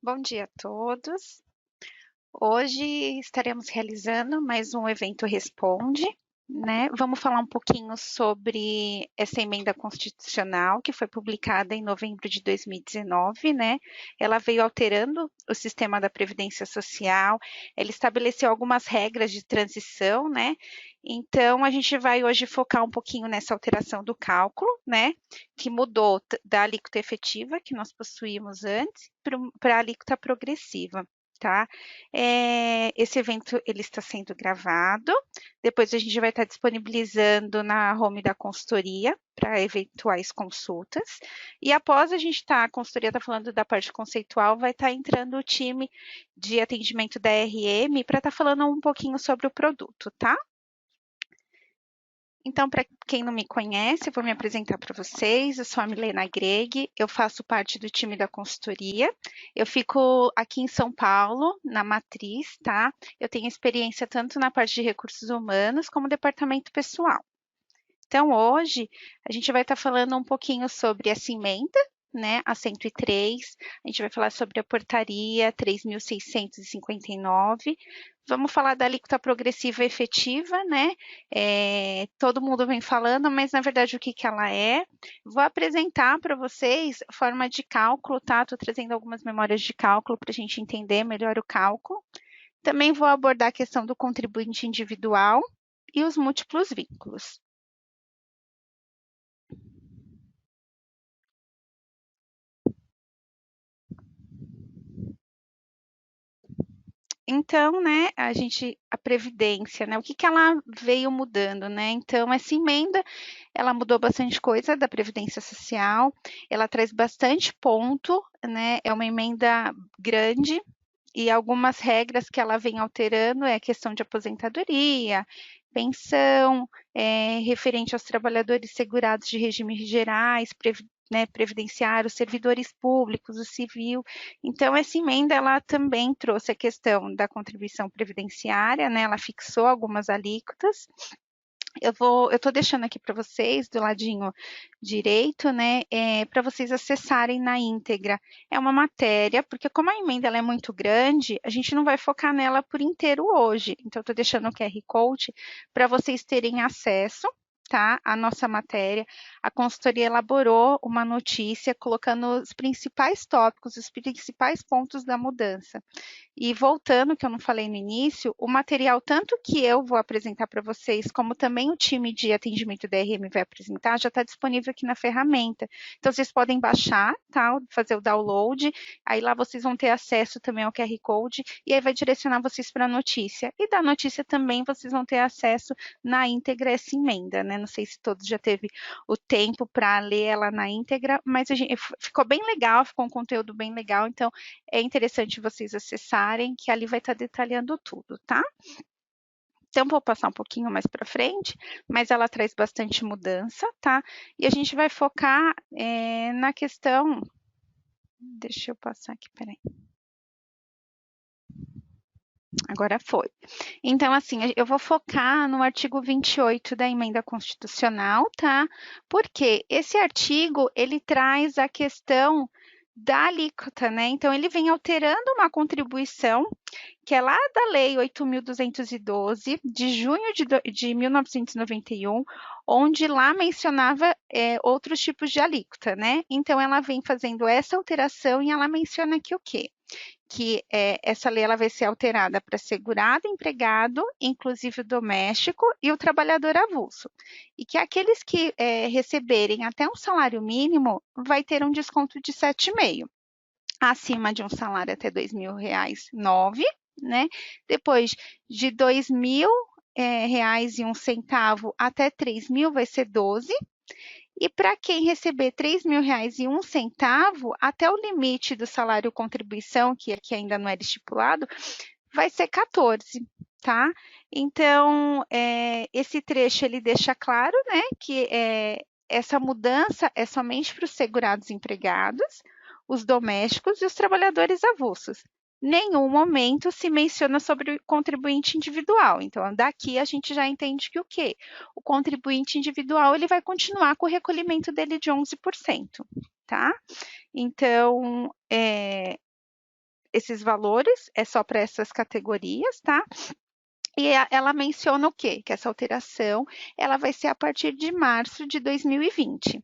Bom dia a todos. Hoje estaremos realizando mais um evento Responde, né? Vamos falar um pouquinho sobre essa emenda constitucional que foi publicada em novembro de 2019, né? Ela veio alterando o sistema da Previdência Social, ela estabeleceu algumas regras de transição, né? Então, a gente vai hoje focar um pouquinho nessa alteração do cálculo, né? Que mudou da alíquota efetiva que nós possuímos antes para a alíquota progressiva. Tá? Esse evento ele está sendo gravado. Depois a gente vai estar disponibilizando na home da consultoria para eventuais consultas. E após a consultoria está falando da parte conceitual, vai estar entrando o time de atendimento da RM para estar falando um pouquinho sobre o produto, tá? Então, para quem não me conhece, eu vou me apresentar para vocês. Eu sou a Milena Greg, eu faço parte do time da consultoria. Eu fico aqui em São Paulo, na Matriz, tá? Eu tenho experiência tanto na parte de recursos humanos como departamento pessoal. Então, hoje, a gente vai estar falando um pouquinho sobre essa emenda, né, a 103, a gente vai falar sobre a portaria 3.659, vamos falar da alíquota progressiva efetiva, né, todo mundo vem falando, mas na verdade o que que ela é? Vou apresentar para vocês a forma de cálculo, tá? Estou trazendo algumas memórias de cálculo para a gente entender melhor o cálculo. Também vou abordar a questão do contribuinte individual e os múltiplos vínculos. Então, né, a previdência, né, o que que ela veio mudando, né? Então, essa emenda, ela mudou bastante coisa da previdência social, ela traz bastante ponto, né? É uma emenda grande e algumas regras que ela vem alterando é a questão de aposentadoria, pensão, referente aos trabalhadores segurados de regimes gerais, né, previdenciários, servidores públicos, o civil. Então, essa emenda ela também trouxe a questão da contribuição previdenciária, né? Ela fixou algumas alíquotas. Eu estou deixando aqui para vocês do ladinho direito, né, para vocês acessarem na íntegra. É uma matéria, porque como a emenda ela é muito grande, a gente não vai focar nela por inteiro hoje. Então, eu estou deixando o QR Code para vocês terem acesso, tá? A nossa matéria. A consultoria elaborou uma notícia colocando os principais tópicos, os principais pontos da mudança. E voltando, que eu não falei no início, o material tanto que eu vou apresentar para vocês, como também o time de atendimento da RM vai apresentar, já está disponível aqui na ferramenta. Então, vocês podem baixar, tá? Fazer o download, aí lá vocês vão ter acesso também ao QR Code, e aí vai direcionar vocês para a notícia. E da notícia também vocês vão ter acesso na íntegra essa emenda, né? Não sei se todos já teve o tempo para ler ela na íntegra, mas ficou bem legal, ficou um conteúdo bem legal, então é interessante vocês acessarem, que ali vai estar detalhando tudo, tá? Então, vou passar um pouquinho mais para frente, mas ela traz bastante mudança, tá? E a gente vai focar na questão. Deixa eu passar aqui, peraí. Agora foi. Então, assim, eu vou focar no artigo 28 da emenda constitucional, tá? Porque esse artigo, ele traz a questão da alíquota, né? Então, ele vem alterando uma contribuição que é lá da Lei 8.212, de junho de 1991, onde lá mencionava outros tipos de alíquota, né? Então, ela vem fazendo essa alteração e ela menciona aqui o quê? Que essa lei ela vai ser alterada para segurado, empregado, inclusive o doméstico e o trabalhador avulso. E que aqueles que receberem até um salário mínimo vai ter um desconto de 7,5%. Acima de um salário até R$ 2.000, 9, né? Depois de R$ 2.000 e um centavo até 3.000 vai ser 12. E para quem receber R$ 3.000 e um centavo, até o limite do salário contribuição, que aqui ainda não era estipulado, vai ser 14, tá? Então, esse trecho ele deixa claro, né, que essa mudança é somente para os segurados empregados, os domésticos e os trabalhadores avulsos. Nenhum momento se menciona sobre o contribuinte individual. Então, daqui a gente já entende que o quê? O contribuinte individual ele vai continuar com o recolhimento dele de 11%, tá? Então, esses valores, é só para essas categorias, tá? E ela menciona o quê? Que essa alteração ela vai ser a partir de março de 2020.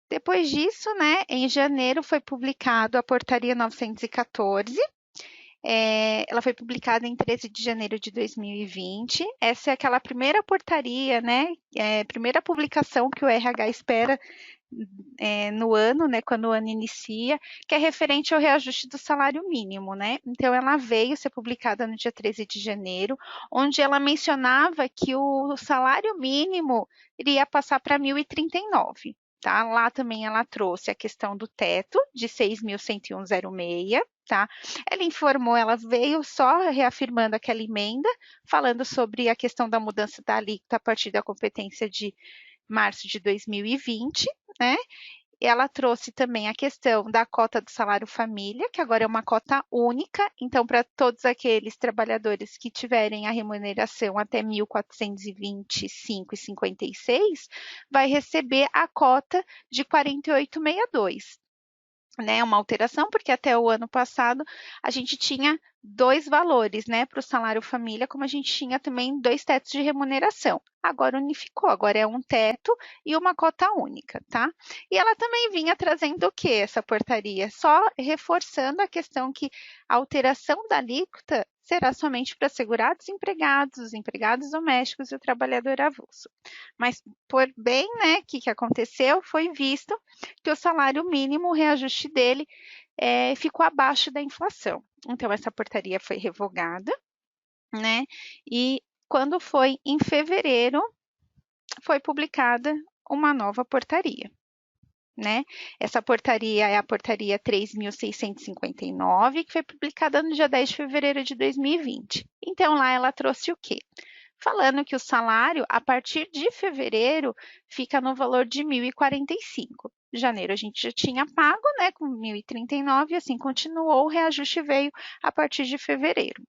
Depois disso, né, em janeiro foi publicado a Portaria 914. Ela foi publicada em 13 de janeiro de 2020. Essa é aquela primeira portaria, né? Primeira publicação que o RH espera no ano, né, quando o ano inicia, que é referente ao reajuste do salário mínimo, né? Então, ela veio ser publicada no dia 13 de janeiro, onde ela mencionava que o salário mínimo iria passar para 1.039. Tá? Lá também ela trouxe a questão do teto de 6.101,06, tá? Ela informou, ela veio só reafirmando aquela emenda, falando sobre a questão da mudança da alíquota a partir da competência de março de 2020, né? Ela trouxe também a questão da cota do salário família, que agora é uma cota única, então para todos aqueles trabalhadores que tiverem a remuneração até 1.425,56, vai receber a cota de 48,62. Né, uma alteração, porque até o ano passado a gente tinha dois valores, né, para o salário família, como a gente tinha também dois tetos de remuneração. Agora unificou, agora é um teto e uma cota única, tá? E ela também vinha trazendo o que essa portaria? Só reforçando a questão que a alteração da alíquota será somente para segurados empregados, empregados domésticos e o trabalhador avulso. Mas, por bem, né, o que aconteceu? Foi visto que o salário mínimo, o reajuste dele, ficou abaixo da inflação. Então, essa portaria foi revogada, né? E quando foi em fevereiro, foi publicada uma nova portaria. Né? Essa portaria é a portaria 3.659, que foi publicada no dia 10 de fevereiro de 2020. Então, lá ela trouxe o quê? Falando que o salário, a partir de fevereiro, fica no valor de 1.045. Janeiro a gente já tinha pago, né, com 1.039, e assim continuou, o reajuste veio a partir de fevereiro.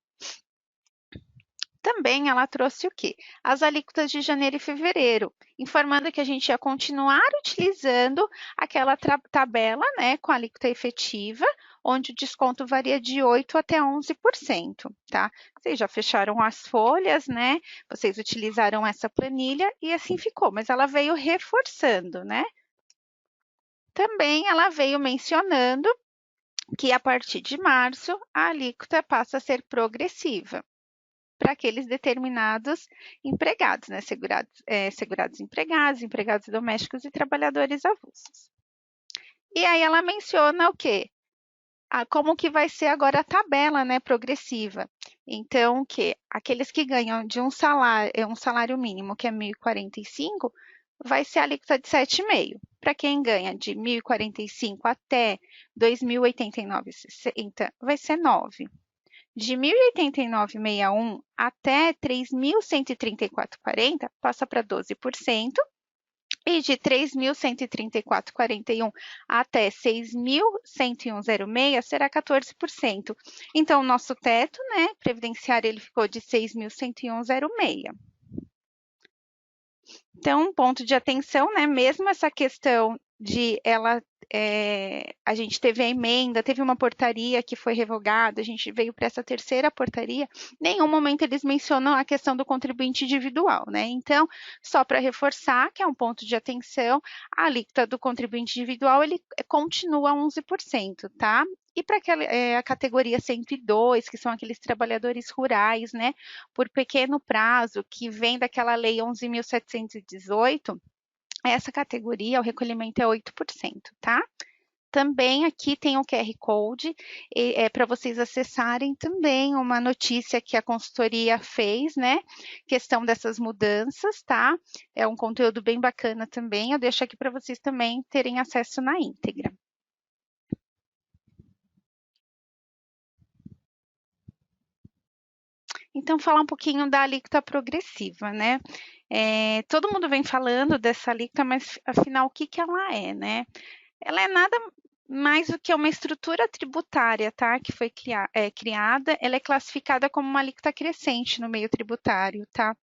Também ela trouxe o quê? As alíquotas de janeiro e fevereiro, informando que a gente ia continuar utilizando aquela tabela, né, com a alíquota efetiva, onde o desconto varia de 8% até 11%, tá? Vocês já fecharam as folhas, né? Vocês utilizaram essa planilha e assim ficou, mas ela veio reforçando, né? Também ela veio mencionando que a partir de março a alíquota passa a ser progressiva para aqueles determinados empregados, né? Segurados empregados, empregados domésticos e trabalhadores avulsos. E aí ela menciona o quê? Como que vai ser agora a tabela, né, progressiva. Então, que aqueles que ganham de um salário mínimo, que é 1.045, vai ser a alíquota de 7,5%. Para quem ganha de 1.045 até 2.089,60, vai ser 9%. De 1.089,61 até 3.134,40 passa para 12%, e de 3.134,41 até 6.101,06 será 14%. Então, o nosso teto, né, previdenciário, ele ficou de 6.101,06. Então, um ponto de atenção, né, mesmo essa questão de a gente teve a emenda, teve uma portaria que foi revogada, a gente veio para essa terceira portaria, em nenhum momento eles mencionam a questão do contribuinte individual, né? Então, só para reforçar, que é um ponto de atenção, a alíquota do contribuinte individual, ele continua 11%, tá? E para a categoria 102, que são aqueles trabalhadores rurais, né, por pequeno prazo, que vem daquela lei 11.718, essa categoria, o recolhimento é 8%, tá? Também aqui tem o QR Code, para vocês acessarem também uma notícia que a consultoria fez, né? Questão dessas mudanças, tá? É um conteúdo bem bacana também, eu deixo aqui para vocês também terem acesso na íntegra. Então, falar um pouquinho da alíquota progressiva, né? Todo mundo vem falando dessa alíquota, mas afinal, o que ela é, né? Ela é nada mais do que uma estrutura tributária, tá? Que foi criada, ela é classificada como uma alíquota crescente no meio tributário, tá?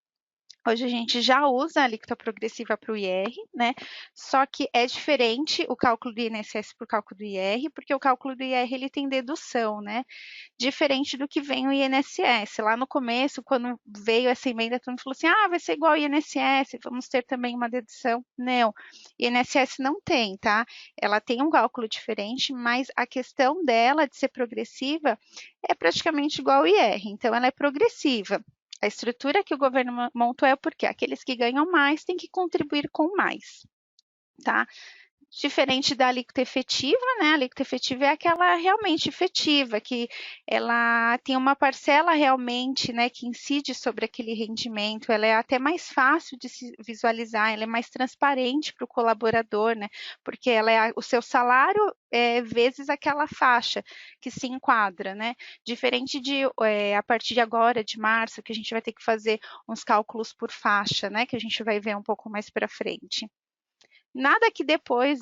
Hoje a gente já usa a alíquota progressiva para o IR, né? Só que é diferente o cálculo do INSS para o cálculo do IR, porque o cálculo do IR ele tem dedução, né? Diferente do que vem o INSS. Lá no começo, quando veio essa emenda, todo mundo falou assim: ah, vai ser igual ao INSS, vamos ter também uma dedução. Não, INSS não tem, tá? Ela tem um cálculo diferente, mas a questão dela de ser progressiva é praticamente igual ao IR, então ela é progressiva. A estrutura que o governo montou é porque aqueles que ganham mais têm que contribuir com mais, tá? Diferente da alíquota efetiva, né? A alíquota efetiva é aquela realmente efetiva, que ela tem uma parcela realmente, né, que incide sobre aquele rendimento, ela é até mais fácil de se visualizar, ela é mais transparente para o colaborador, né? Porque ela é o seu salário vezes aquela faixa que se enquadra, né? Diferente de a partir de agora, de março, que a gente vai ter que fazer uns cálculos por faixa, né? Que a gente vai ver um pouco mais para frente. Nada que depois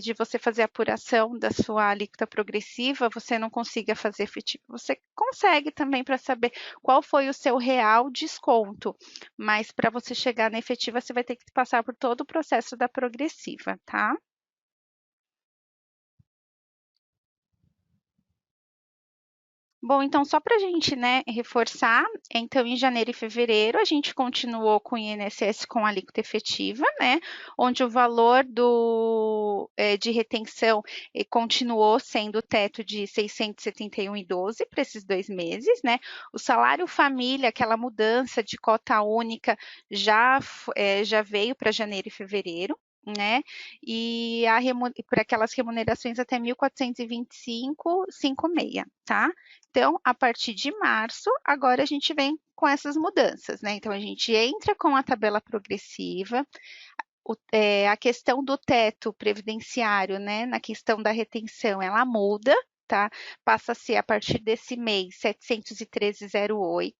de você fazer a apuração da sua alíquota progressiva, você não consiga fazer efetivo. Você consegue também para saber qual foi o seu real desconto, mas para você chegar na efetiva, você vai ter que passar por todo o processo da progressiva, tá? Bom, então só para a gente, né, reforçar, então em janeiro e fevereiro a gente continuou com o INSS com alíquota efetiva, né, onde o valor de retenção continuou sendo o teto de 671,12 para esses 2 meses, né, o salário família, aquela mudança de cota única já veio para janeiro e fevereiro, né? E para aquelas remunerações até 1.425,56, tá? Então, a partir de março, agora a gente vem com essas mudanças, né? Então, a gente entra com a tabela progressiva, a questão do teto previdenciário, né? Na questão da retenção, ela muda, tá? Passa a ser a partir desse mês 713,08,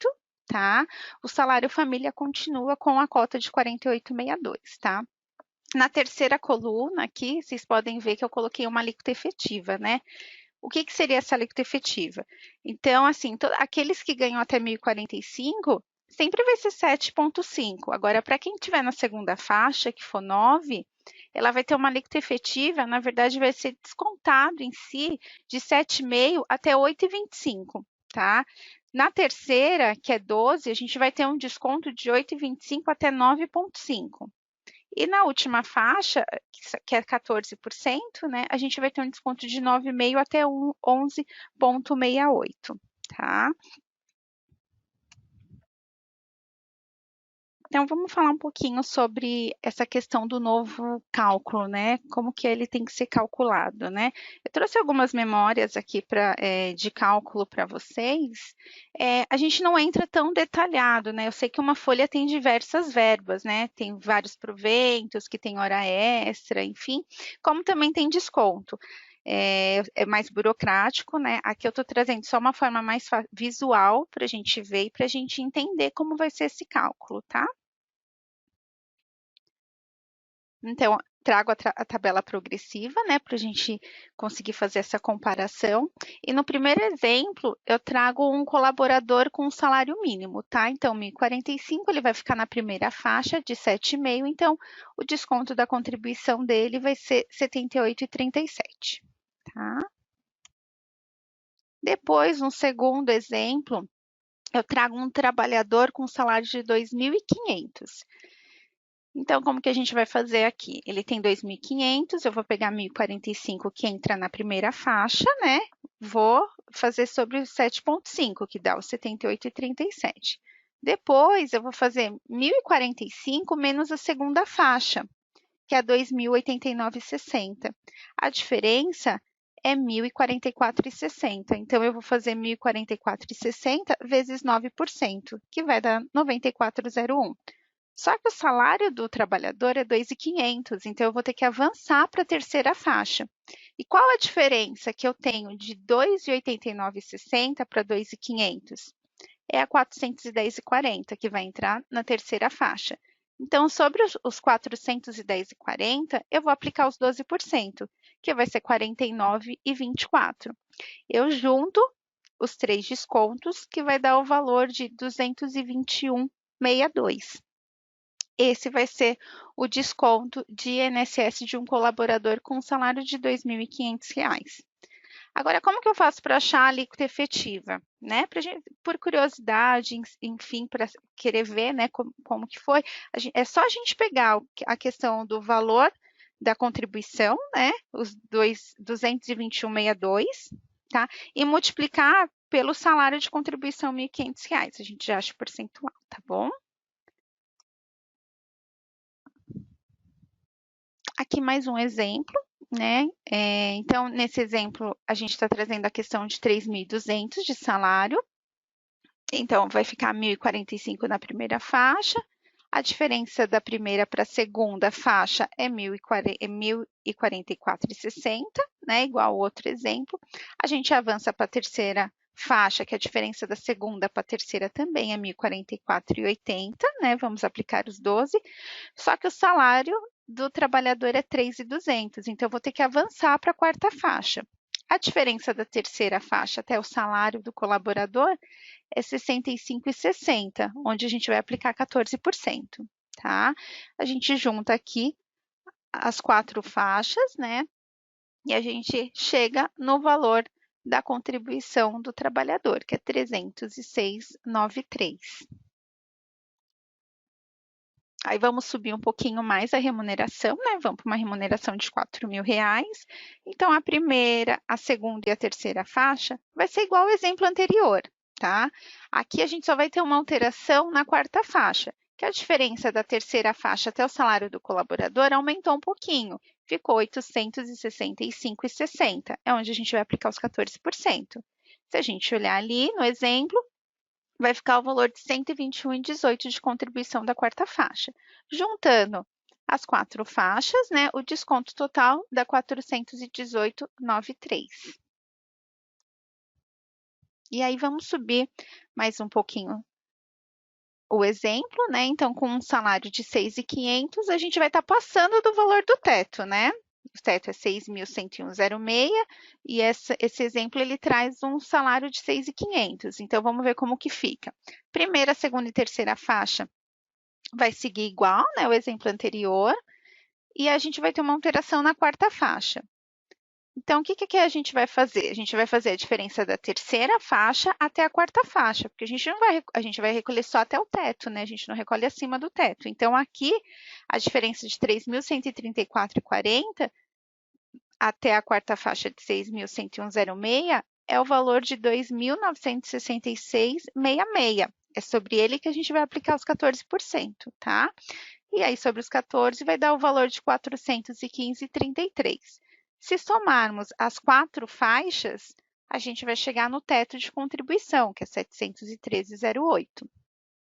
tá? O salário família continua com a cota de 48,62, tá? Na terceira coluna aqui, vocês podem ver que eu coloquei uma alíquota efetiva, né? O que seria essa alíquota efetiva? Então, assim, aqueles que ganham até 1.045, sempre vai ser 7,5. Agora, para quem estiver na segunda faixa, que for 9, ela vai ter uma alíquota efetiva, na verdade, vai ser descontado em si de 7,5 até 8,25, tá? Na terceira, que é 12, a gente vai ter um desconto de 8,25 até 9,5. E na última faixa, que é 14%, né, a gente vai ter um desconto de 9,5 até 11,68, tá? Então, vamos falar um pouquinho sobre essa questão do novo cálculo, né? Como que ele tem que ser calculado, né? Eu trouxe algumas memórias aqui de cálculo para vocês. A gente não entra tão detalhado, né? Eu sei que uma folha tem diversas verbas, né? Tem vários proventos, que tem hora extra, enfim, como também tem desconto. É mais burocrático, né? Aqui eu estou trazendo só uma forma mais visual para a gente ver e para a gente entender como vai ser esse cálculo, tá? Então, trago a tabela progressiva, né, para a gente conseguir fazer essa comparação. E no primeiro exemplo, eu trago um colaborador com um salário mínimo, tá? Então, 1.045, ele vai ficar na primeira faixa de 7,5, então o desconto da contribuição dele vai ser 78,37, tá? Depois, um segundo exemplo, eu trago um trabalhador com salário de 2.500. Então, como que a gente vai fazer aqui? Ele tem 2.500, eu vou pegar 1.045 que entra na primeira faixa, né? Vou fazer sobre o 7,5, que dá o 78,37. Depois, eu vou fazer 1.045 menos a segunda faixa, que é 2.089,60. A diferença é 1.044,60. Então, eu vou fazer 1.044,60 vezes 9%, que vai dar 94,01. Só que o salário do trabalhador é 2.500, então eu vou ter que avançar para a terceira faixa. E qual a diferença que eu tenho de 2.089,60 para 2.500? É a 410,40 que vai entrar na terceira faixa. Então, sobre os 410,40, eu vou aplicar os 12%, que vai ser 49,24. Eu junto os três descontos, que vai dar o valor de 221,62. esse vai ser o desconto de INSS de um colaborador com um salário de R$ 2.500. Agora, como que eu faço para achar a alíquota efetiva? Né? Por curiosidade, enfim, para querer ver, né, como que foi, é só a gente pegar a questão do valor da contribuição, né, os 221,62, tá? E multiplicar pelo salário de contribuição R$ 1.500. A gente já acha o percentual, tá bom? Aqui mais um exemplo, né? Então, nesse exemplo, a gente está trazendo a questão de 3.200 de salário. Então, vai ficar 1.045 na primeira faixa. A diferença da primeira para a segunda faixa é 1.044,60, né? Igual ao outro exemplo. A gente avança para a terceira faixa, que a diferença da segunda para a terceira também é 1.044,80, né? Vamos aplicar os 12. Só que o salário do trabalhador é 3.200, então eu vou ter que avançar para a quarta faixa. A diferença da terceira faixa até o salário do colaborador é 65,60, onde a gente vai aplicar 14%, tá? A gente junta aqui as 4 faixas, né? E a gente chega no valor da contribuição do trabalhador, que é 306,93. Aí vamos subir um pouquinho mais a remuneração, né? Vamos para uma remuneração de R$ 4.000. Então, a primeira, a segunda e a terceira faixa vai ser igual ao exemplo anterior, tá? Aqui a gente só vai ter uma alteração na quarta faixa, que a diferença da terceira faixa até o salário do colaborador aumentou um pouquinho, ficou R$ 865,60, é onde a gente vai aplicar os 14%. Se a gente olhar ali no exemplo, vai ficar o valor de 121,18 de contribuição da quarta faixa. Juntando as 4 faixas, né, o desconto total dá 418,93. E aí vamos subir mais um pouquinho o exemplo, né? Então, com um salário de 6.500, a gente vai estar passando do valor do teto, né? O teto é 6.101,06 e esse exemplo ele traz um salário de 6.500. Então, vamos ver como que fica. Primeira, segunda e terceira faixa vai seguir igual, né? O exemplo anterior. E a gente vai ter uma alteração na quarta faixa. Então, o que a gente vai fazer? A gente vai fazer a diferença da terceira faixa até a quarta faixa, porque a gente vai recolher só até o teto, né? A gente não recolhe acima do teto. Então, aqui, a diferença de 3.134,40 até a quarta faixa de 6.101,06 é o valor de 2.966,66. É sobre ele que a gente vai aplicar os 14%, tá? E aí, sobre os 14, vai dar o valor de 415,33. Se somarmos as 4 faixas, a gente vai chegar no teto de contribuição, que é 713,08,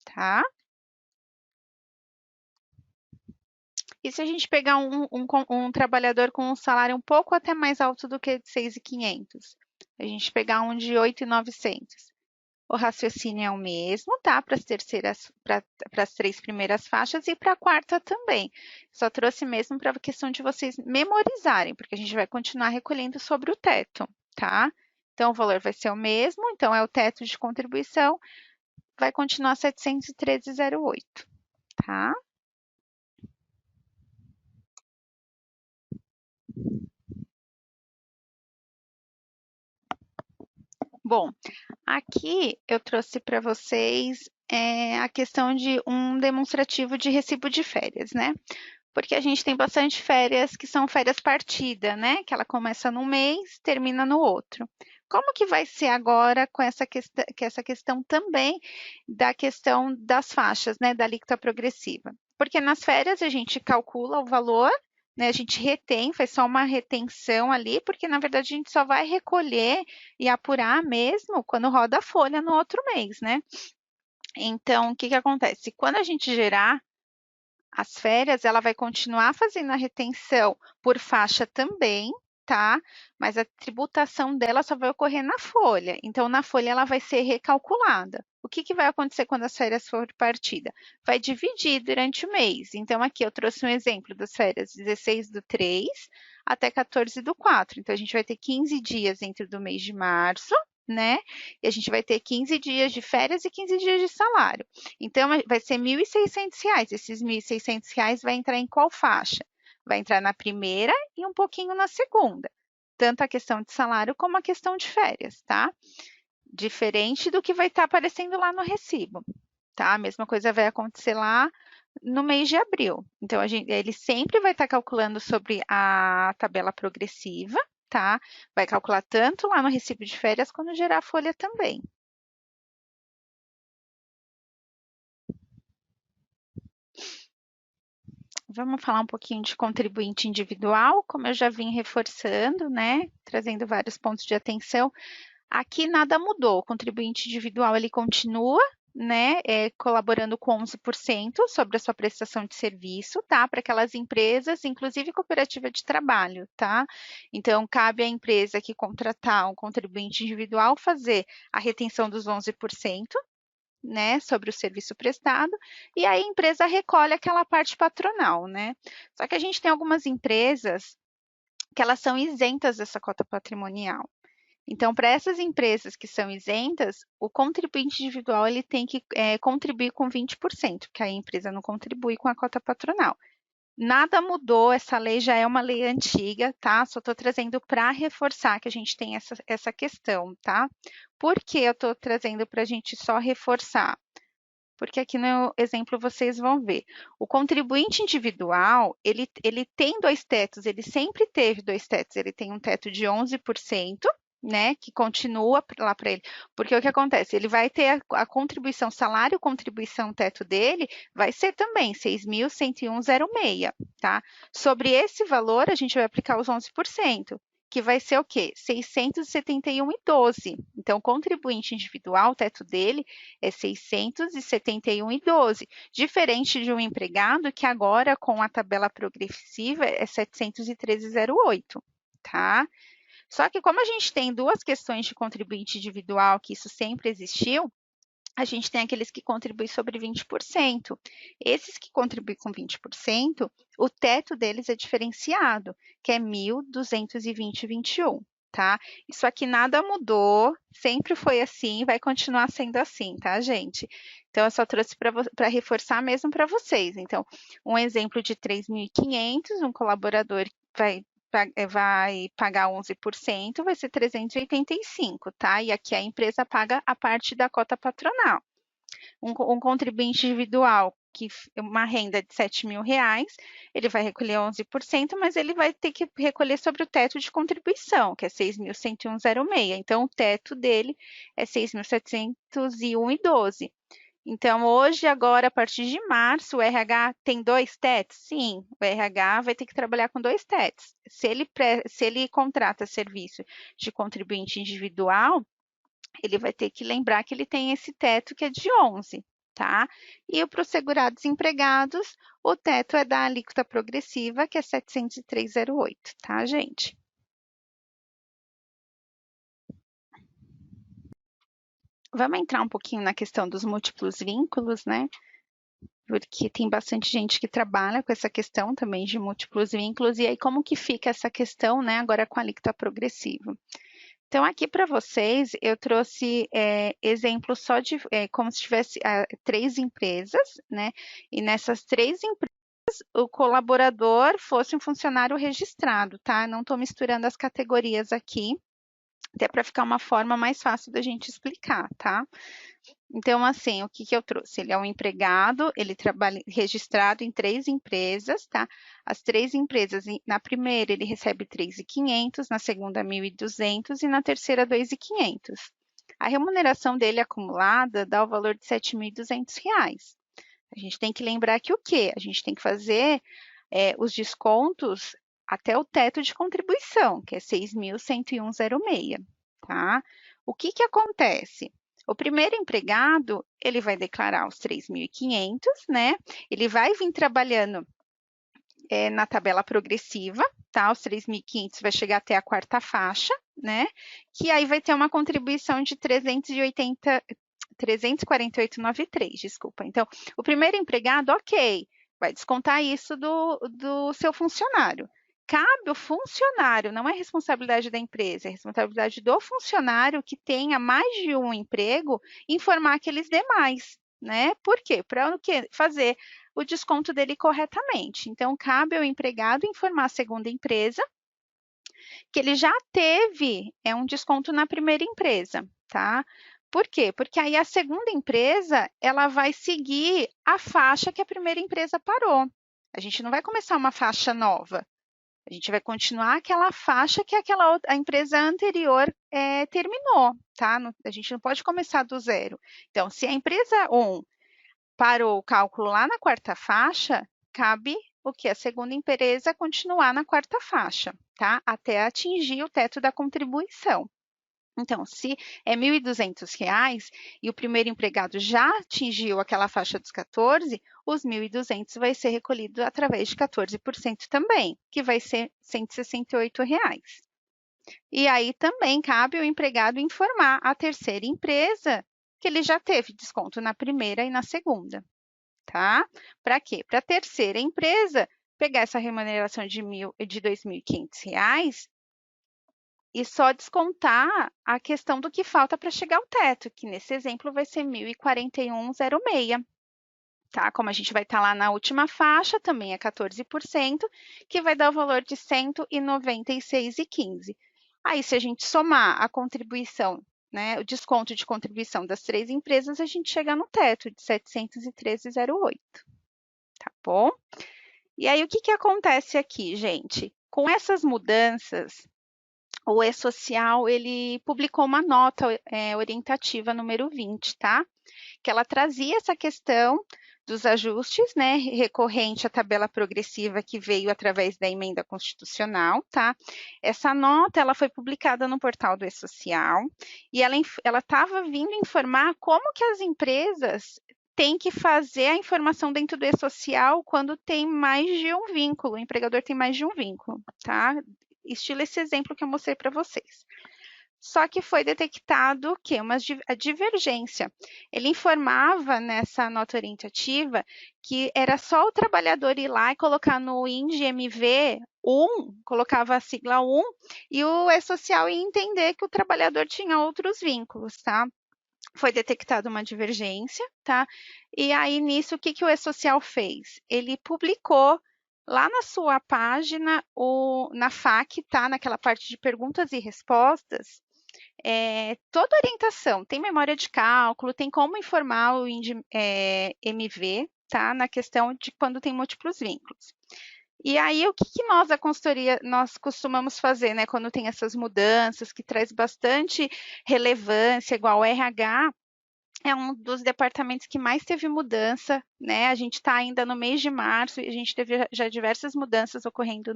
tá? E se a gente pegar um trabalhador com um salário um pouco até mais alto do que de 6.500? A gente pegar um de 8.900. O raciocínio é o mesmo, tá? Para as 3 primeiras faixas e para a quarta também. Só trouxe mesmo para a questão de vocês memorizarem, porque a gente vai continuar recolhendo sobre o teto, tá? Então, o valor vai ser o mesmo, então é o teto de contribuição, vai continuar 713,08, tá? Bom, aqui eu trouxe para vocês a questão de um demonstrativo de recibo de férias, né? Porque a gente tem bastante férias que são férias partida, né? Que ela começa num mês, termina no outro. Como que vai ser agora com essa questão também da questão das faixas, né? Da alíquota progressiva? Porque nas férias a gente calcula o valor, né? A gente retém, faz só uma retenção ali, porque na verdade a gente só vai recolher e apurar mesmo quando roda a folha no outro mês, né? Então, o que acontece? Quando a gente gerar as férias, ela vai continuar fazendo a retenção por faixa também, tá? Mas a tributação dela só vai ocorrer na folha. Então, na folha, ela vai ser recalculada. O que vai acontecer quando as férias for partida? Vai dividir durante o mês. Então, aqui eu trouxe um exemplo das férias 16/3 até 14/4. Então, a gente vai ter 15 dias entre do mês de março, né? E a gente vai ter 15 dias de férias e 15 dias de salário. Então, vai ser R$ 1.600. Esses R$ 1.600 vai entrar em qual faixa? Vai entrar na primeira e um pouquinho na segunda. Tanto a questão de salário como a questão de férias, tá? Diferente do que vai estar aparecendo lá no recibo, tá? A mesma coisa vai acontecer lá no mês de abril. Então, ele sempre vai estar calculando sobre a tabela progressiva, tá? Vai calcular tanto lá no recibo de férias quando gerar a folha também. Vamos falar um pouquinho de contribuinte individual, como eu já vim reforçando, né? Trazendo vários pontos de atenção. Aqui nada mudou. O contribuinte individual ele continua, né, colaborando com 11% sobre a sua prestação de serviço, tá? Para aquelas empresas, inclusive cooperativa de trabalho, tá? Então, cabe à empresa que contratar um contribuinte individual fazer a retenção dos 11%, né, sobre o serviço prestado, e aí a empresa recolhe aquela parte patronal, né? Só que a gente tem algumas empresas que elas são isentas dessa cota patrimonial. Então, para essas empresas que são isentas, o contribuinte individual ele tem que contribuir com 20%, porque a empresa não contribui com a cota patronal. Nada mudou, essa lei já é uma lei antiga, tá? Só estou trazendo para reforçar que a gente tem essa questão, tá? Por que eu estou trazendo para a gente só reforçar? Porque aqui no exemplo vocês vão ver. O contribuinte individual, ele tem dois tetos, ele sempre teve dois tetos. Ele tem um teto de 11%, né, que continua lá para ele. Porque o que acontece? Ele vai ter a contribuição, salário contribuição teto dele, vai ser também 6.101,06, tá? Sobre esse valor, a gente vai aplicar os 11%. Que vai ser o quê? 671,12. Então, o contribuinte individual, o teto dele é 671,12, diferente de um empregado que agora, com a tabela progressiva, é 713,08, tá? Só que como a gente tem duas questões de contribuinte individual, que isso sempre existiu, a gente tem aqueles que contribuem sobre 20%. Esses que contribuem com 20%, o teto deles é diferenciado, que é 1.220,21, tá? Isso aqui nada mudou, sempre foi assim, vai continuar sendo assim, tá, gente? Então, eu só trouxe para reforçar mesmo para vocês. Então, um exemplo de 3.500, um colaborador vai pagar 11%, vai ser 385, tá? E aqui a empresa paga a parte da cota patronal. Um contribuinte individual que uma renda de R$ 7.000, ele vai recolher 11%, mas ele vai ter que recolher sobre o teto de contribuição, que é 6.101,06. Então, o teto dele é 6.701,12. Então, hoje, agora, a partir de março, o RH tem dois tetos? Sim, o RH vai ter que trabalhar com dois tetos. Se ele contrata serviço de contribuinte individual, ele vai ter que lembrar que ele tem esse teto que é de 11, tá? E para os segurados empregados, o teto é da alíquota progressiva, que é 703,08, tá, gente? Vamos entrar um pouquinho na questão dos múltiplos vínculos, né? Porque tem bastante gente que trabalha com essa questão também de múltiplos vínculos, e aí como que fica essa questão, né, agora com a alíquota progressiva? Então, aqui para vocês, eu trouxe exemplos só de como se tivesse 3 empresas, né? E nessas 3 empresas, o colaborador fosse um funcionário registrado, tá? Não estou misturando as categorias aqui, até para ficar uma forma mais fácil da gente explicar, tá? Então, assim, o que que eu trouxe? Ele é um empregado, ele trabalha registrado em 3 empresas, tá? As 3 empresas, na primeira ele recebe 3.500, na segunda 1.200 e na terceira 2.500. A remuneração dele acumulada dá o valor de R$ 7.200. A gente tem que lembrar que o quê? A gente tem que fazer os descontos até o teto de contribuição, que é 6.101,06, tá? O que que acontece? O primeiro empregado, ele vai declarar os 3.500, né? Ele vai vir trabalhando na tabela progressiva, tá? Os 3.500 vai chegar até a quarta faixa, né? Que aí vai ter uma contribuição de 348,93, desculpa. Então, o primeiro empregado, ok, vai descontar isso do seu funcionário. cabe o funcionário, não é responsabilidade da empresa, é responsabilidade do funcionário que tenha mais de um emprego, informar aqueles demais, né? Por quê? Para o quê? Fazer o desconto dele corretamente. Então, cabe ao empregado informar a segunda empresa que ele já teve um desconto na primeira empresa, tá? Por quê? Porque aí a segunda empresa, ela vai seguir a faixa que a primeira empresa parou. A gente não vai começar uma faixa nova. A gente vai continuar aquela faixa que a empresa anterior terminou, tá? A gente não pode começar do zero. Então, se a empresa 1 parou o cálculo lá na quarta faixa, cabe o que? A segunda empresa continuar na quarta faixa, tá? Até atingir o teto da contribuição. Então, se é R$ 1.200 e o primeiro empregado já atingiu aquela faixa dos 14, os 1.200 vai ser recolhido através de 14% também, que vai ser R$ 168. E aí também cabe ao empregado informar a terceira empresa que ele já teve desconto na primeira e na segunda, tá? Para quê? Para a terceira empresa pegar essa remuneração de R$ 2.500 e só descontar a questão do que falta para chegar ao teto, que nesse exemplo vai ser 1.041,06, tá? Como a gente vai estar lá na última faixa, também é 14%, que vai dar o valor de 196,15. Aí, se a gente somar a contribuição, né, o desconto de contribuição das três empresas, a gente chega no teto de 713,08, tá bom? E aí, o que acontece aqui, gente? Com essas mudanças, o E-Social, ele publicou uma nota orientativa número 20, tá? Que ela trazia essa questão dos ajustes, né, recorrente à tabela progressiva que veio através da emenda constitucional, tá? Essa nota, ela foi publicada no portal do E-Social e ela estava vindo informar como que as empresas têm que fazer a informação dentro do E-Social quando tem mais de um vínculo, o empregador tem mais de um vínculo, tá? Estilo esse exemplo que eu mostrei para vocês. Só que foi detectado o quê? A divergência. Ele informava nessa nota orientativa que era só o trabalhador ir lá e colocar no INDMV 1, colocava a sigla 1, e o E-Social ia entender que o trabalhador tinha outros vínculos, tá? Foi detectada uma divergência, tá? E aí, nisso, o que o E-Social fez? Ele publicou lá na sua página, na FAQ, tá? Naquela parte de perguntas e respostas, toda orientação, tem memória de cálculo, tem como informar o MV, tá? Na questão de quando tem múltiplos vínculos. E aí, o que nós, a consultoria, nós costumamos fazer, né? Quando tem essas mudanças, que traz bastante relevância, igual o RH, é um dos departamentos que mais teve mudança, né? A gente está ainda no mês de março e a gente teve já diversas mudanças ocorrendo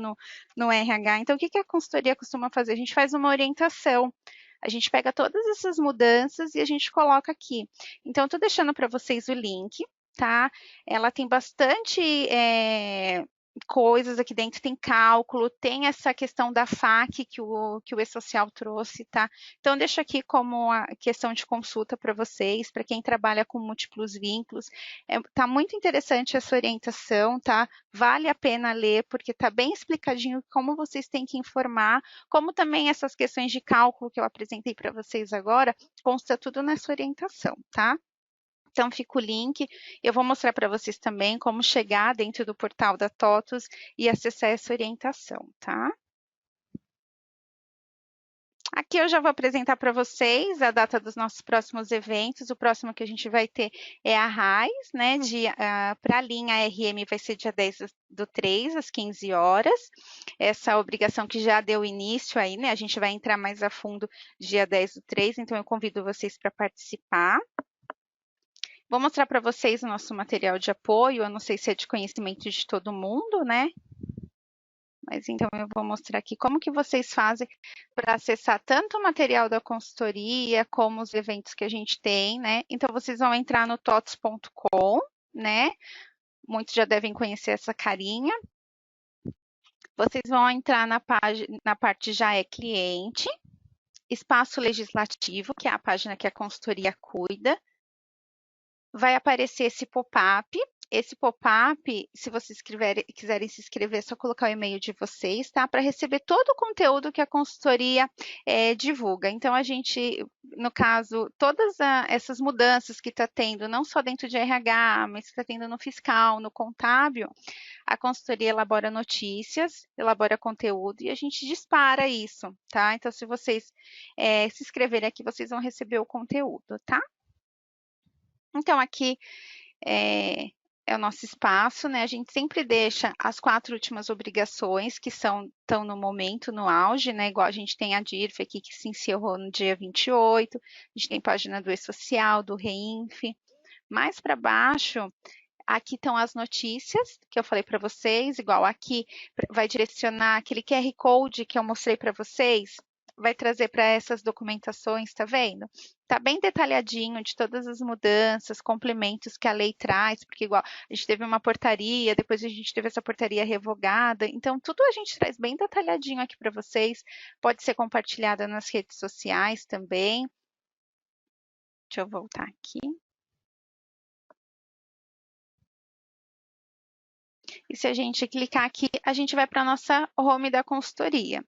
no RH. Então, o que a consultoria costuma fazer? A gente faz uma orientação. A gente pega todas essas mudanças e a gente coloca aqui. Então, estou deixando para vocês o link, tá? Ela tem bastante coisas aqui dentro, tem cálculo, tem essa questão da FAQ que o E-Social trouxe, tá? Então, deixo aqui como a questão de consulta para vocês, para quem trabalha com múltiplos vínculos. Tá muito interessante essa orientação, tá? Vale a pena ler, porque tá bem explicadinho como vocês têm que informar, como também essas questões de cálculo que eu apresentei para vocês agora, consta tudo nessa orientação, tá? Então, fica o link. Eu vou mostrar para vocês também como chegar dentro do portal da TOTUS e acessar essa orientação, tá? Aqui eu já vou apresentar para vocês a data dos nossos próximos eventos. O próximo que a gente vai ter é a RAIS, né? Para a linha RM vai ser dia 10/3, às 15 horas. Essa obrigação que já deu início aí, né? A gente vai entrar mais a fundo dia 10/3, então eu convido vocês para participar. Vou mostrar para vocês o nosso material de apoio. Eu não sei se é de conhecimento de todo mundo, né? Mas então eu vou mostrar aqui como que vocês fazem para acessar tanto o material da consultoria, como os eventos que a gente tem, né? Então vocês vão entrar no totos.com, né? Muitos já devem conhecer essa carinha. Vocês vão entrar na parte já é cliente, espaço legislativo, que é a página que a consultoria cuida. Vai aparecer esse pop-up. esse pop-up, se vocês quiserem se inscrever, é só colocar o e-mail de vocês, tá? Para receber todo o conteúdo que a consultoria divulga. Então, a gente, no caso, todas essas mudanças que está tendo, não só dentro de RH, mas que está tendo no fiscal, no contábil, a consultoria elabora notícias, elabora conteúdo e a gente dispara isso, tá? Então, se vocês se inscreverem aqui, vocês vão receber o conteúdo, tá? Então, aqui é o nosso espaço, né? A gente sempre deixa as 4 últimas obrigações que estão no momento, no auge, né? Igual a gente tem a DIRF aqui, que se encerrou no dia 28, a gente tem página do E-Social, do REINF. Mais para baixo, aqui estão as notícias que eu falei para vocês, igual aqui vai direcionar aquele QR Code que eu mostrei para vocês, vai trazer para essas documentações, tá vendo? Tá bem detalhadinho de todas as mudanças, complementos que a lei traz, porque igual a gente teve uma portaria, depois a gente teve essa portaria revogada, então tudo a gente traz bem detalhadinho aqui para vocês, pode ser compartilhada nas redes sociais também. Deixa eu voltar aqui. E se a gente clicar aqui, a gente vai para a nossa home da consultoria.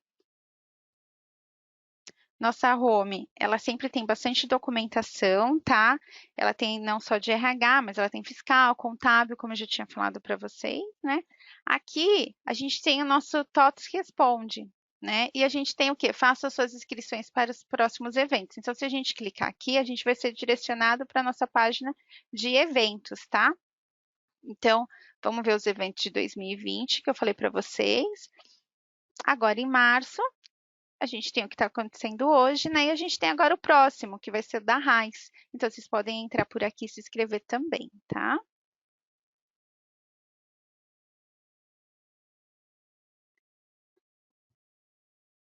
Nossa home, ela sempre tem bastante documentação, tá? Ela tem não só de RH, mas ela tem fiscal, contábil, como eu já tinha falado para vocês, né? Aqui, a gente tem o nosso TOTS Responde, né? E a gente tem o quê? Faça suas inscrições para os próximos eventos. Então, se a gente clicar aqui, a gente vai ser direcionado para a nossa página de eventos, tá? Então, vamos ver os eventos de 2020 que eu falei para vocês. Agora, em março, a gente tem o que está acontecendo hoje, né? E a gente tem agora o próximo, que vai ser o da RAIS. Então, vocês podem entrar por aqui e se inscrever também, tá?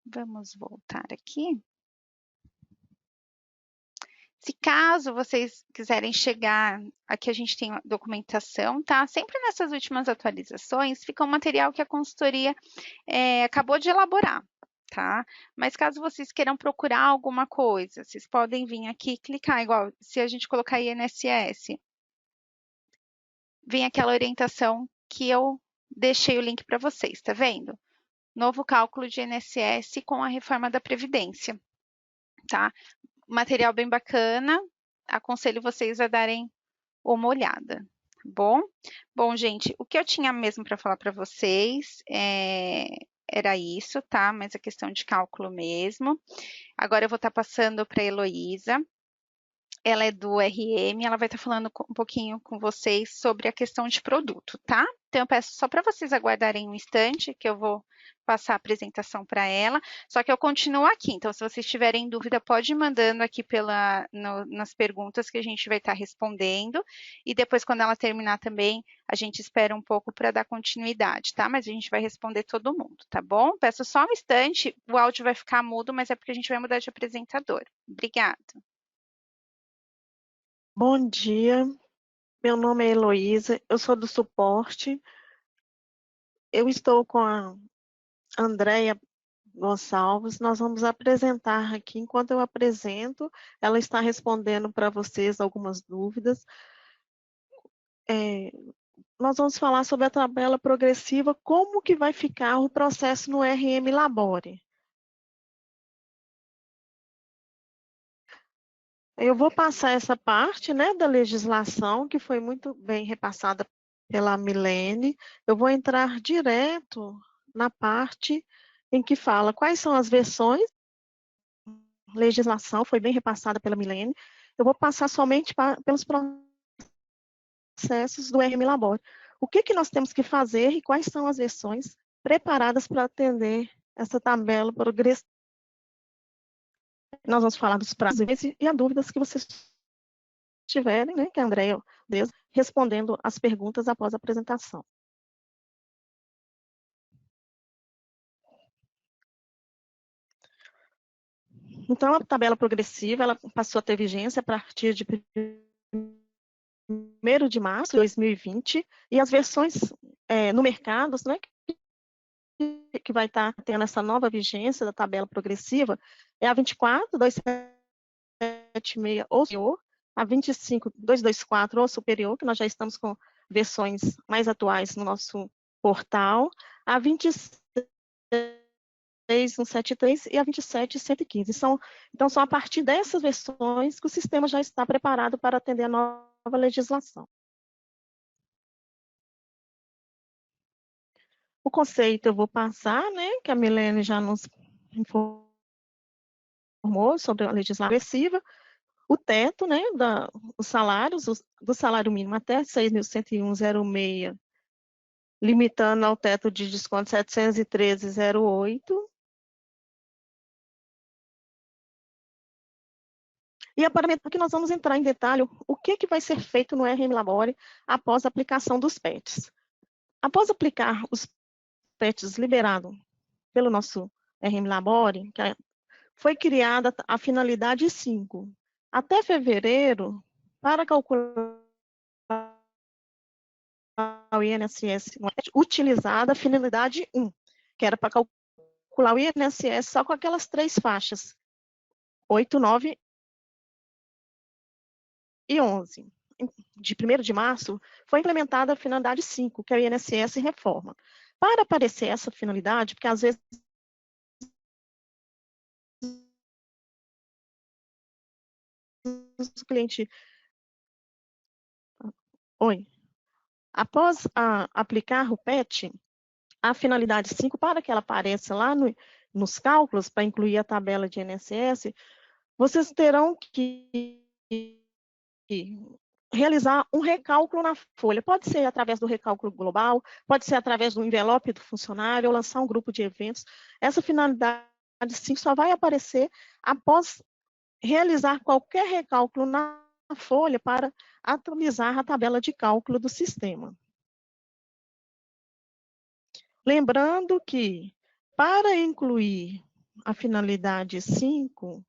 Vamos voltar aqui. Se caso vocês quiserem chegar, aqui a gente tem a documentação, tá? Sempre nessas últimas atualizações fica um material que a consultoria acabou de elaborar, tá? Mas caso vocês queiram procurar alguma coisa, vocês podem vir aqui e clicar, igual se a gente colocar INSS, vem aquela orientação que eu deixei o link para vocês, tá vendo? Novo cálculo de INSS com a reforma da Previdência, tá? Material bem bacana, aconselho vocês a darem uma olhada, tá bom? Bom, gente, o que eu tinha mesmo para falar para vocês era isso, tá? Mas a questão de cálculo mesmo. Agora eu vou estar passando para a Heloísa. Ela é do RM, ela vai estar falando um pouquinho com vocês sobre a questão de produto, tá? Então, eu peço só para vocês aguardarem um instante, que eu vou passar a apresentação para ela, só que eu continuo aqui, então se vocês tiverem dúvida, pode ir mandando aqui nas perguntas que a gente vai estar respondendo, e depois, quando ela terminar também, a gente espera um pouco para dar continuidade, tá? Mas a gente vai responder todo mundo, tá bom? Peço só um instante, o áudio vai ficar mudo, mas é porque a gente vai mudar de apresentador. Obrigada. Bom dia, meu nome é Heloísa, eu sou do suporte. Eu estou com a Andréia Gonçalves. Nós vamos apresentar aqui. Enquanto eu apresento, ela está respondendo para vocês algumas dúvidas. Nós vamos falar sobre a tabela progressiva, como que vai ficar o processo no RM Labore. Eu vou passar essa parte, né, da legislação, que foi muito bem repassada pela Milene. Eu vou entrar direto na parte em que fala quais são as versões. A legislação foi bem repassada pela Milene. Eu vou passar somente pelos processos do RM Labore. O que nós temos que fazer e quais são as versões preparadas para atender essa tabela progressiva. Nós vamos falar dos prazos e as dúvidas que vocês tiverem, né, que a Andréia Deus respondendo as perguntas após a apresentação. Então, a tabela progressiva, ela passou a ter vigência a partir de 1º de março de 2020, e as versões no mercado, né, que vai estar tendo essa nova vigência da tabela progressiva, é a 24.276 ou superior, a 25.224 ou superior, que nós já estamos com versões mais atuais no nosso portal, a 26.173 e a 27.115. Então, são a partir dessas versões que o sistema já está preparado para atender a nova legislação. O conceito eu vou passar, né, que a Milene já nos informou sobre a legislação agressiva, o teto, né, os salários, do salário mínimo até 6.101,06, limitando ao teto de desconto 713,08. E agora que nós vamos entrar em detalhe o que vai ser feito no RM Labore após a aplicação dos PETs. Após aplicar os PETs liberados pelo nosso RM Labore, foi criada a finalidade 5. Até fevereiro, para calcular o INSS, utilizada a finalidade 1, que era para calcular o INSS só com aquelas 3 faixas, 8, 9 e 11. De 1º de março, foi implementada a finalidade 5, que é o INSS Reforma. Para aparecer essa finalidade, porque às vezes o cliente... Oi. Após aplicar o PET, a finalidade 5, para que ela apareça lá nos cálculos, para incluir a tabela de INSS, vocês terão que realizar um recálculo na folha. Pode ser através do recálculo global, pode ser através do envelope do funcionário, ou lançar um grupo de eventos. Essa finalidade 5 só vai aparecer após realizar qualquer recálculo na folha para atualizar a tabela de cálculo do sistema. Lembrando que, para incluir a finalidade 5,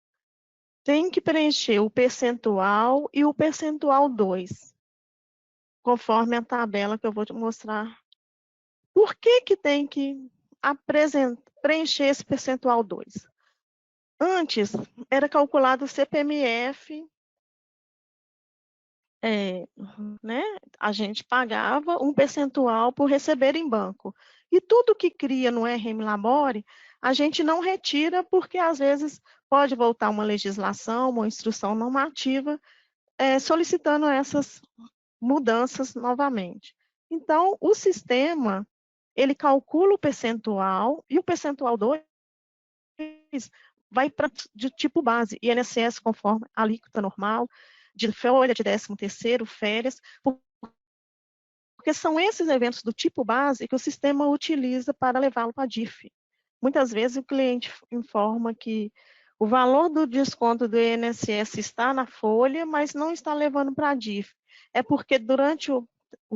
tem que preencher o percentual e o percentual 2, conforme a tabela que eu vou te mostrar. Por que tem que preencher esse percentual 2? Antes, era calculado o CPMF, né? A gente pagava um percentual por receber em banco. E tudo que cria no RM Labore, a gente não retira, porque às vezes pode voltar uma legislação, uma instrução normativa, solicitando essas mudanças novamente. Então, o sistema, ele calcula o percentual, e o percentual 2 vai para de tipo base, INSS conforme a alíquota normal, de folha, de 13º, férias, porque são esses eventos do tipo base que o sistema utiliza para levá-lo para a DIF. Muitas vezes o cliente informa que o valor do desconto do INSS está na folha, mas não está levando para a DIF. É porque durante o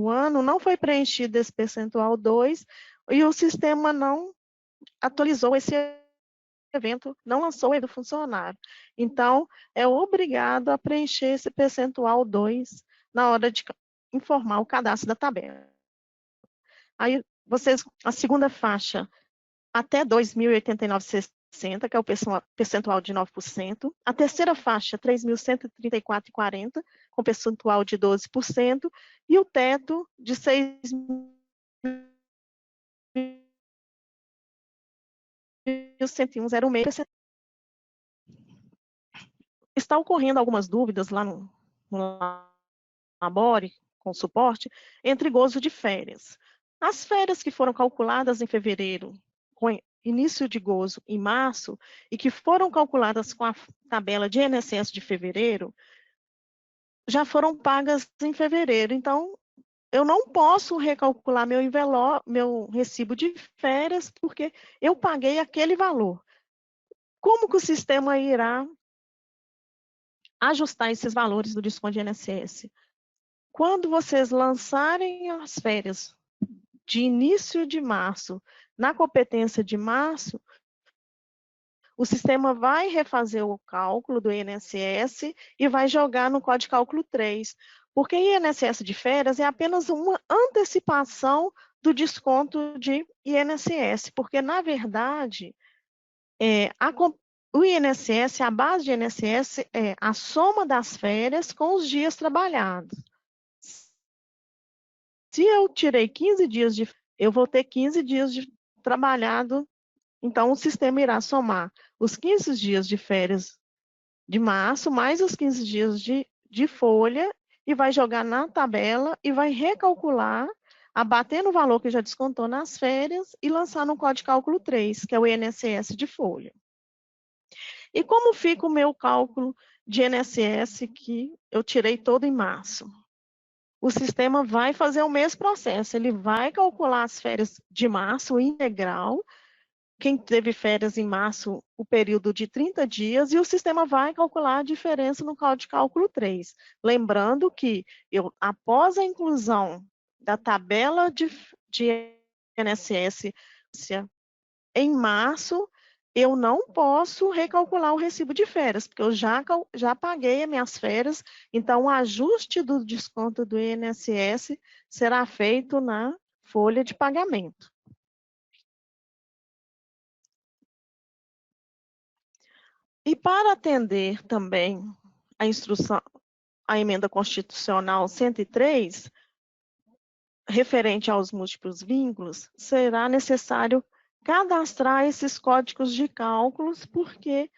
ano não foi preenchido esse percentual 2 e o sistema não atualizou esse evento, não lançou ele do funcionário. Então, é obrigado a preencher esse percentual 2 na hora de informar o cadastro da tabela. Aí, a segunda faixa, até 2.089,60, que é o percentual de 9%. A terceira faixa, 3.134,40, com percentual de 12%. E o teto, de 6.101,06%. Está ocorrendo algumas dúvidas lá no Labore, com suporte, entre gozo de férias. As férias que foram calculadas em fevereiro, com início de gozo em março, e que foram calculadas com a tabela de INSS de fevereiro, já foram pagas em fevereiro. Então, eu não posso recalcular meu recibo de férias, porque eu paguei aquele valor. Como que o sistema irá ajustar esses valores do desconto de INSS? Quando vocês lançarem as férias de início de março, na competência de março, o sistema vai refazer o cálculo do INSS e vai jogar no Código de Cálculo 3, porque INSS de férias é apenas uma antecipação do desconto de INSS, porque, na verdade, o INSS, a base de INSS é a soma das férias com os dias trabalhados. Se eu tirei 15 dias eu vou ter 15 dias de trabalhado, então o sistema irá somar os 15 dias de férias de março, mais os 15 dias de folha, e vai jogar na tabela e vai recalcular, abatendo o valor que já descontou nas férias e lançar no Código de Cálculo 3, que é o INSS de folha. E como fica o meu cálculo de INSS que eu tirei todo em março? O sistema vai fazer o mesmo processo, ele vai calcular as férias de março integral, quem teve férias em março, o período de 30 dias, e o sistema vai calcular a diferença no Código de Cálculo 3. Lembrando que, após a inclusão da tabela de INSS em março, eu não posso recalcular o recibo de férias, porque eu já paguei as minhas férias, então o ajuste do desconto do INSS será feito na folha de pagamento. E para atender também a instrução, a emenda constitucional 103, referente aos múltiplos vínculos, será necessário cadastrar esses códigos de cálculos, porque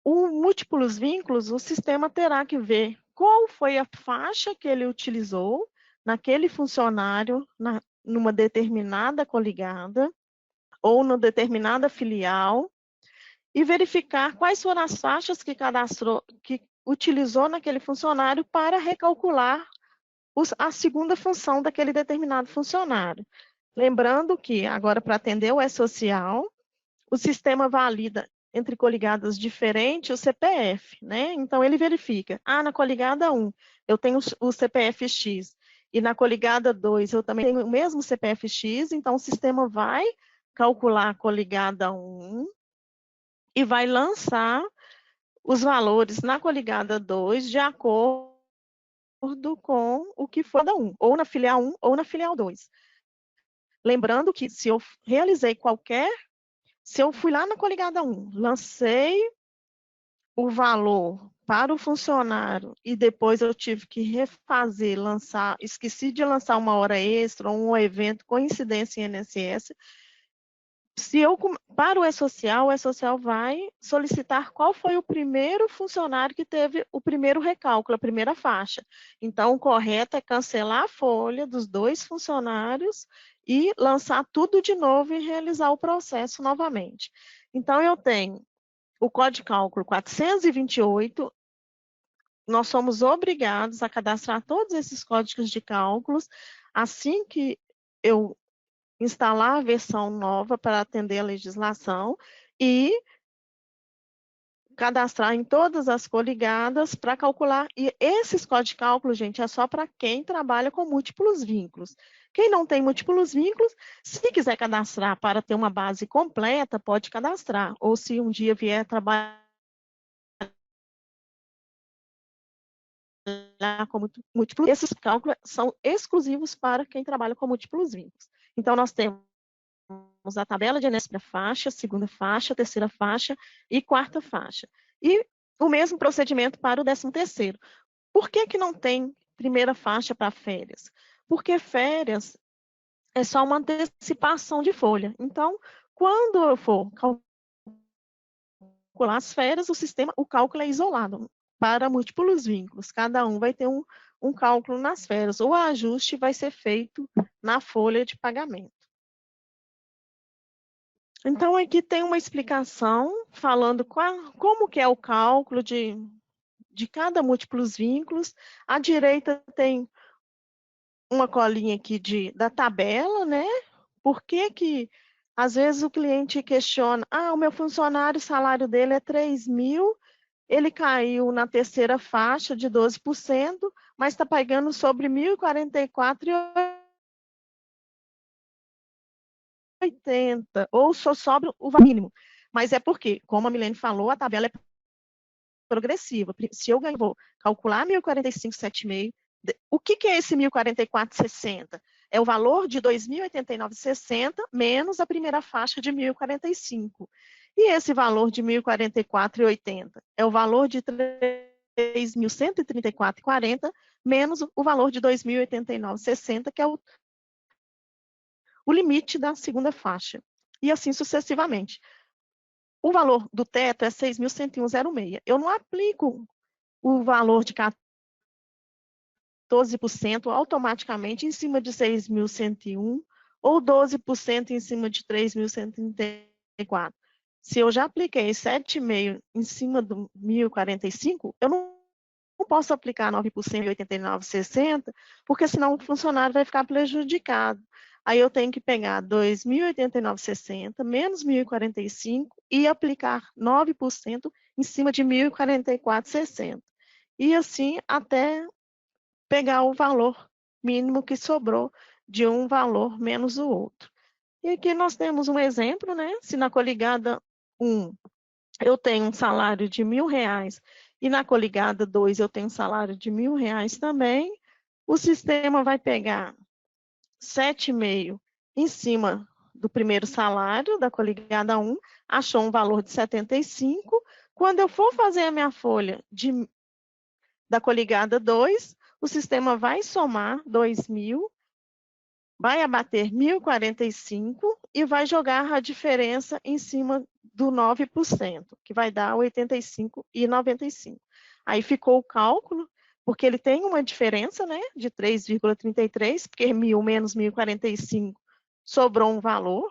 o múltiplos vínculos, o sistema terá que ver qual foi a faixa que ele utilizou naquele funcionário, numa determinada coligada, ou numa determinada filial, e verificar quais foram as faixas que utilizou naquele funcionário para recalcular a segunda função daquele determinado funcionário. Lembrando que, agora, para atender o E-Social, o sistema valida entre coligadas diferentes o CPF, né? Então, ele verifica, na coligada 1, eu tenho o CPF X, e na coligada 2, eu também tenho o mesmo CPF X, então o sistema vai calcular a coligada 1 e vai lançar os valores na coligada 2 de acordo com o que for da 1, ou na filial 1 ou na filial 2. Lembrando que se eu realizei se eu fui lá na coligada 1, lancei o valor para o funcionário e depois eu tive que refazer, esqueci de lançar uma hora extra ou um evento com incidência em INSS, para o E-Social vai solicitar qual foi o primeiro funcionário que teve o primeiro recálculo, a primeira faixa. Então, o correto é cancelar a folha dos 2 funcionários e lançar tudo de novo e realizar o processo novamente. Então, eu tenho o Código de Cálculo 428, nós somos obrigados a cadastrar todos esses códigos de cálculos assim que eu instalar a versão nova para atender a legislação e cadastrar em todas as coligadas para calcular. E esses códigos de cálculo, gente, é só para quem trabalha com múltiplos vínculos. Quem não tem múltiplos vínculos, se quiser cadastrar para ter uma base completa, pode cadastrar. Ou se um dia vier trabalhar com múltiplos, esses cálculos são exclusivos para quem trabalha com múltiplos vínculos. Então, nós temos a tabela de INSS para faixa, segunda faixa, terceira faixa e quarta faixa. E o mesmo procedimento para o 13º. Por que não tem primeira faixa para férias? Porque férias é só uma antecipação de folha. Então, quando eu for calcular as férias, o cálculo é isolado para múltiplos vínculos. Cada um vai ter um cálculo nas férias. O ajuste vai ser feito na folha de pagamento. Então, aqui tem uma explicação falando como que é o cálculo de cada múltiplos vínculos. À direita tem uma colinha aqui da tabela, né? Por que às vezes o cliente questiona, o meu funcionário, o salário dele é 3.000, ele caiu na terceira faixa de 12%, mas está pagando sobre 1.044,80, ou só sobra o mínimo. Mas é porque, como a Milene falou, a tabela é progressiva. Se eu vou calcular 1.045,76, o que é esse 1.044,60? É o valor de 2.089,60 menos a primeira faixa de 1.045. E esse valor de 1.044,80 é o valor de 6.134,40 menos o valor de 2.089,60, que é o limite da segunda faixa. E assim sucessivamente. O valor do teto é 6.101,06. Eu não aplico o valor de 14% automaticamente em cima de 6.101 ou 12% em cima de 3.134. Se eu já apliquei 7,5% em cima do 1.045, eu não posso aplicar 9% e 89,60, porque senão o funcionário vai ficar prejudicado. Aí eu tenho que pegar 2.089,60 menos 1.045 e aplicar 9% em cima de 1.044,60. E assim até pegar o valor mínimo que sobrou de um valor menos o outro. E aqui nós temos um exemplo, né? Se na coligada 1 eu tenho um salário de R$ 1.000 e na coligada 2 eu tenho um salário de R$ 1.000 também, o sistema vai pegar 7,5 em cima do primeiro salário da coligada 1, achou um valor de 75. Quando eu for fazer a minha folha da coligada 2, o sistema vai somar 2.000, vai abater 1.045 e vai jogar a diferença em cima do 9%, que vai dar 85,95. Aí ficou o cálculo, porque ele tem uma diferença, né, de 3,33, porque 1.000 menos 1.045 sobrou um valor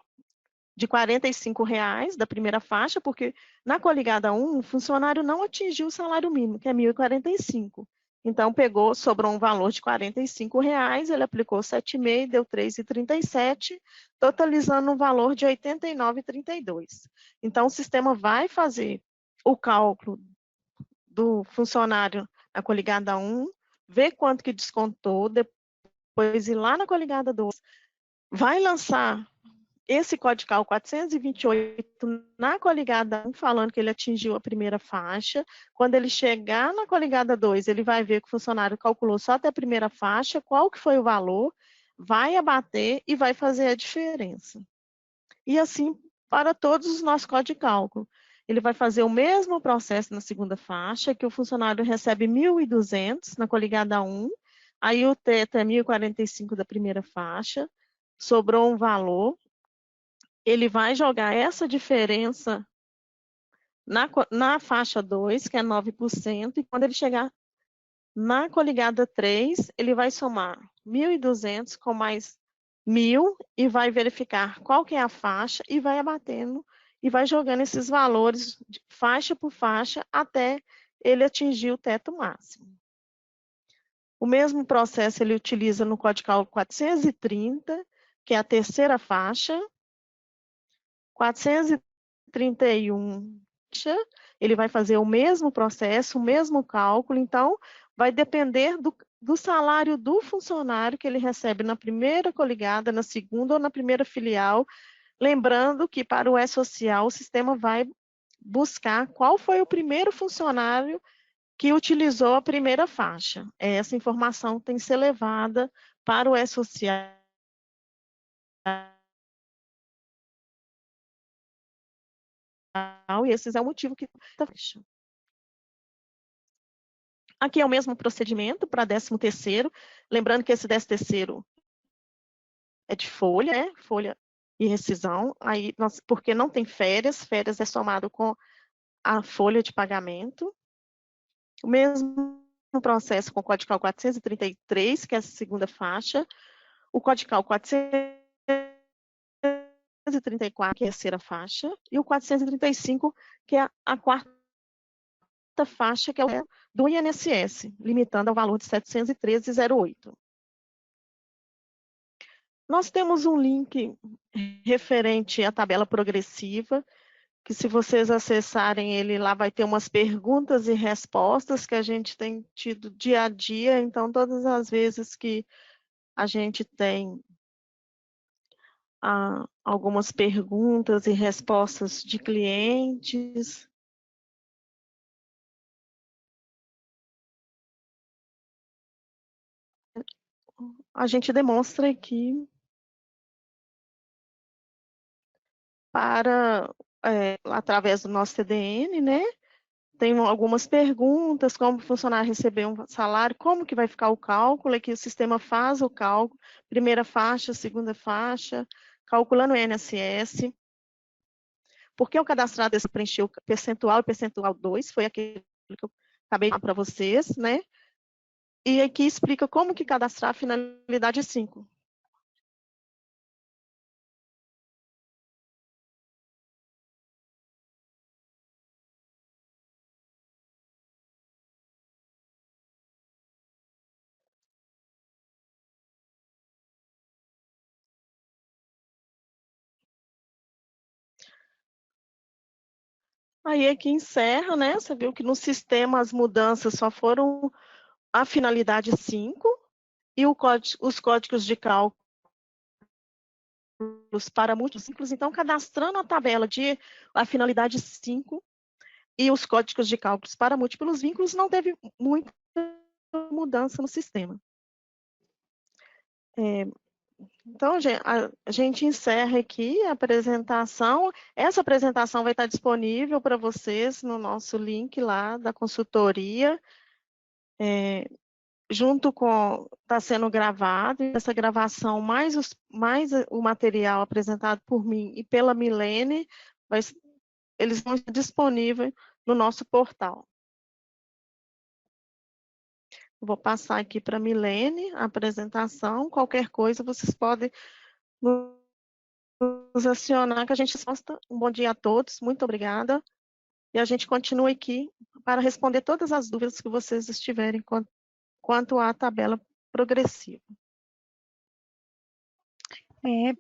de R$ 45,00 da primeira faixa, porque na coligada 1, o funcionário não atingiu o salário mínimo, que é 1.045. Então, sobrou um valor de R$ 45,00, ele aplicou 7,5, deu 3,37, totalizando um valor de R$ 89,32. Então, o sistema vai fazer o cálculo do funcionário na coligada 1, ver quanto que descontou, depois ir lá na coligada 2, vai lançar esse código 428 na coligada 1, falando que ele atingiu a primeira faixa. Quando ele chegar na coligada 2, ele vai ver que o funcionário calculou só até a primeira faixa, qual que foi o valor, vai abater e vai fazer a diferença. E assim para todos os nossos códigos de cálculo. Ele vai fazer o mesmo processo na segunda faixa, que o funcionário recebe 1.200 na coligada 1, aí o teto é 1.045 da primeira faixa, sobrou um valor, ele vai jogar essa diferença na faixa 2, que é 9%, e quando ele chegar na coligada 3, ele vai somar 1.200 com mais 1.000 e vai verificar qual que é a faixa e vai abatendo e vai jogando esses valores faixa por faixa até ele atingir o teto máximo. O mesmo processo ele utiliza no código 430, que é a terceira faixa, 431, ele vai fazer o mesmo processo, o mesmo cálculo, então vai depender do salário do funcionário que ele recebe na primeira coligada, na segunda ou na primeira filial, lembrando que para o E-Social o sistema vai buscar qual foi o primeiro funcionário que utilizou a primeira faixa. Essa informação tem que ser levada para o E-Social. E esse é o motivo que está faixa. Aqui é o mesmo procedimento para 13º, lembrando que esse 13º é de folha, né? Folha e rescisão, aí porque não tem férias, férias é somado com a folha de pagamento. O mesmo processo com o código 433, que é a segunda faixa, o código 434, que é a terceira faixa, e o 435, que é a quarta faixa, que é o do INSS, limitando ao valor de 713,08. Nós temos um link referente à tabela progressiva, que se vocês acessarem ele, lá vai ter umas perguntas e respostas que a gente tem tido dia a dia, então todas as vezes que a gente tem algumas perguntas e respostas de clientes, a gente demonstra aqui através do nosso TDN, né? tem algumas perguntas, como o funcionário receber um salário, como que vai ficar o cálculo, é que o sistema faz o cálculo, primeira faixa, segunda faixa, calculando o INSS. Porque o cadastrado preencheu percentual e percentual 2, foi aquele que eu acabei de falar para vocês, né? E aqui explica como que cadastrar a finalidade 5. Aí aqui encerra, né? Você viu que no sistema as mudanças só foram a finalidade 5 e os códigos de cálculos para múltiplos vínculos. Então, cadastrando a tabela de a finalidade 5 e os códigos de cálculos para múltiplos vínculos, não teve muita mudança no sistema. Então, a gente encerra aqui a apresentação. Essa apresentação vai estar disponível para vocês no nosso link lá da consultoria, junto com, está sendo gravado, essa gravação, mais o material apresentado por mim e pela Milene, eles vão estar disponíveis no nosso portal. Vou passar aqui para a Milene a apresentação. Qualquer coisa, vocês podem nos acionar, que a gente posta. Um bom dia a todos, muito obrigada. E a gente continua aqui para responder todas as dúvidas que vocês estiverem quanto à tabela progressiva.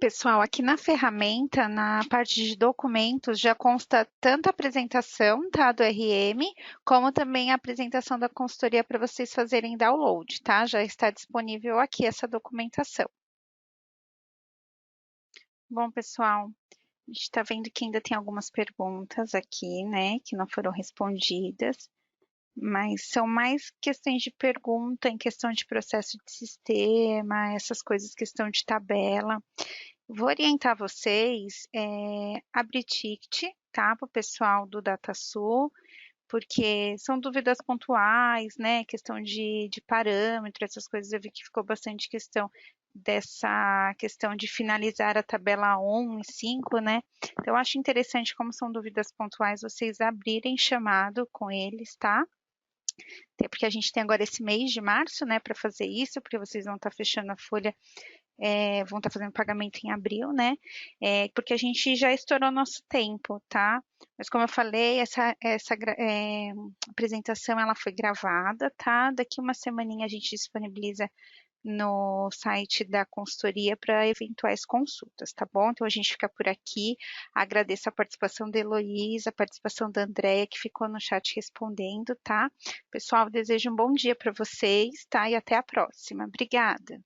Pessoal, aqui na ferramenta, na parte de documentos, já consta tanto a apresentação, tá, do RM, como também a apresentação da consultoria para vocês fazerem download, tá? Já está disponível aqui essa documentação. Bom, pessoal, a gente está vendo que ainda tem algumas perguntas aqui, né, que não foram respondidas, mas são mais questões de pergunta, em questão de processo de sistema, essas coisas, questão de tabela. Vou orientar vocês a abrir ticket, tá, para o pessoal do DataSul, porque são dúvidas pontuais, né, questão de parâmetro, essas coisas, eu vi que ficou bastante questão dessa questão de finalizar a tabela 1 e 5, né? Então, eu acho interessante, como são dúvidas pontuais, vocês abrirem chamado com eles, tá? Até porque a gente tem agora esse mês de março, né, para fazer isso, porque vocês vão estar fechando a folha, vão estar fazendo pagamento em abril, né? Porque a gente já estourou nosso tempo, tá? Mas como eu falei, essa apresentação ela foi gravada, tá? Daqui uma semaninha a gente disponibiliza no site da consultoria para eventuais consultas, tá bom? Então a gente fica por aqui. Agradeço a participação da Heloísa, a participação da Andréia, que ficou no chat respondendo, tá? Pessoal, desejo um bom dia para vocês, tá? E até a próxima. Obrigada.